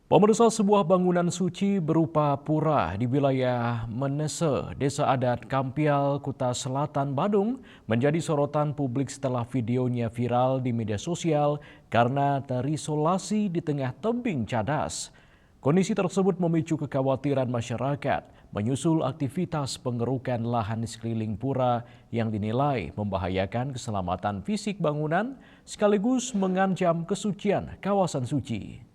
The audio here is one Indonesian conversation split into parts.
Pemirsa, sebuah bangunan suci berupa pura di wilayah Menese, Desa Adat Kampial, Kuta Selatan, Badung menjadi sorotan publik setelah videonya viral di media sosial karena terisolasi di tengah tebing cadas. Kondisi tersebut memicu kekhawatiran masyarakat menyusul aktivitas pengerukan lahan di sekeliling pura yang dinilai membahayakan keselamatan fisik bangunan sekaligus mengancam kesucian kawasan suci.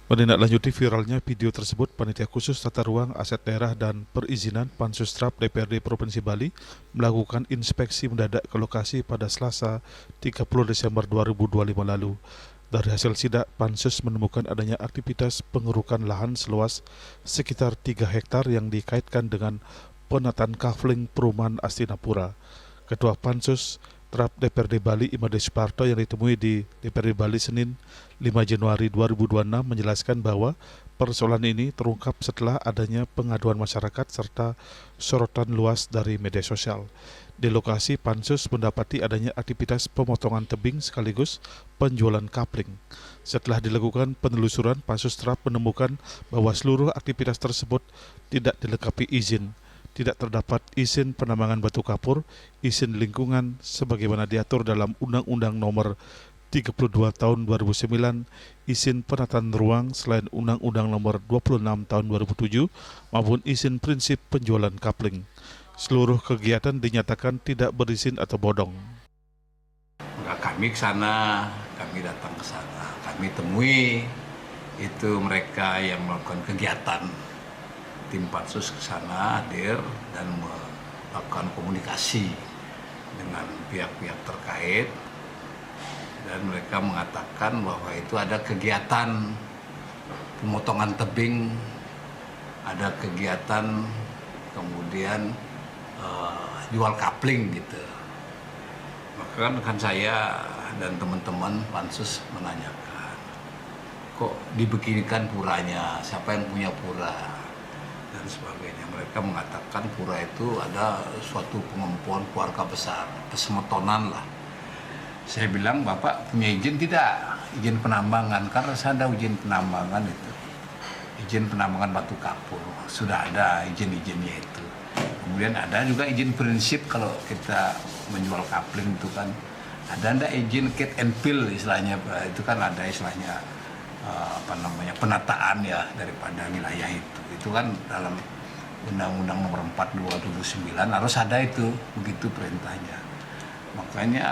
Menindaklanjuti viralnya video tersebut, Panitia Khusus Tata Ruang, Aset Daerah dan Perizinan Pansustrap DPRD Provinsi Bali melakukan inspeksi mendadak ke lokasi pada Selasa 30 Desember 2025 lalu. Dari hasil sidak, Pansus menemukan adanya aktivitas pengerukan lahan seluas sekitar 3 hektar yang dikaitkan dengan penataan kafling perumahan Astinapura. Ketua Pansus Trap DPRD Bali Imade Suparto yang ditemui di DPRD Bali Senin 5 Januari 2026 menjelaskan bahwa persoalan ini terungkap setelah adanya pengaduan masyarakat serta sorotan luas dari media sosial. Di lokasi, Pansus mendapati adanya aktivitas pemotongan tebing sekaligus penjualan kapling. Setelah dilakukan penelusuran, Pansus Trap menemukan bahwa seluruh aktivitas tersebut tidak dilengkapi izin. Tidak terdapat izin penambangan batu kapur, izin lingkungan sebagaimana diatur dalam Undang-Undang Nomor 32 Tahun 2009, izin penataan ruang selain Undang-Undang Nomor 26 Tahun 2007, maupun izin prinsip penjualan kapling. Seluruh kegiatan dinyatakan tidak berizin atau bodong. Kami ke sana, kami datang ke sana, kami temui itu mereka yang melakukan kegiatan. Tim Pansus ke sana hadir dan melakukan komunikasi dengan pihak-pihak terkait dan mereka mengatakan bahwa itu ada kegiatan pemotongan tebing, ada kegiatan kemudian jual kapling gitu. Maka kan saya dan teman-teman Pansus menanyakan, kok dibeginikan puranya, siapa yang punya pura? Dan sebagainya. Mereka mengatakan pura itu ada suatu pengempuan keluarga besar, pesemetonan lah. Saya bilang, Bapak punya izin tidak? Izin penambangan, karena saya ada izin penambangan itu. Izin penambangan batu kapur, sudah ada izin-izinnya itu. Kemudian ada juga izin prinsip kalau kita menjual kapling itu kan. Ada enggak izin cat and fill istilahnya, itu kan ada istilahnya penataan ya daripada wilayah itu kan dalam Undang-Undang Nomor 4 2009 harus ada itu, begitu perintahnya. Makanya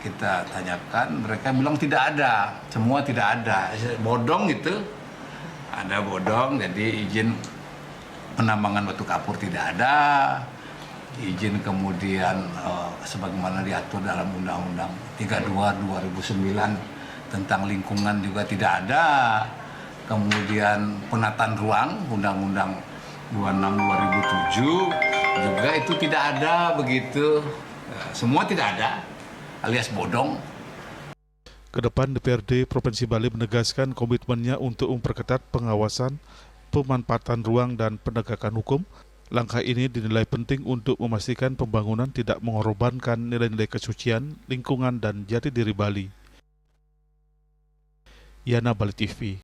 kita tanyakan, mereka bilang tidak ada, semua tidak ada, bodong gitu, ada bodong. Jadi izin penambangan batu kapur tidak ada, izin kemudian sebagaimana diatur dalam Undang-Undang 32 2009 tentang lingkungan juga tidak ada. Kemudian penataan ruang Undang-Undang 26 2007 juga itu tidak ada begitu. Semua tidak ada, alias bodong. Kedepan DPRD Provinsi Bali menegaskan komitmennya untuk memperketat pengawasan, pemanfaatan ruang dan penegakan hukum. Langkah ini dinilai penting untuk memastikan pembangunan tidak mengorbankan nilai-nilai kesucian, lingkungan dan jati diri Bali. Yana Bali TV.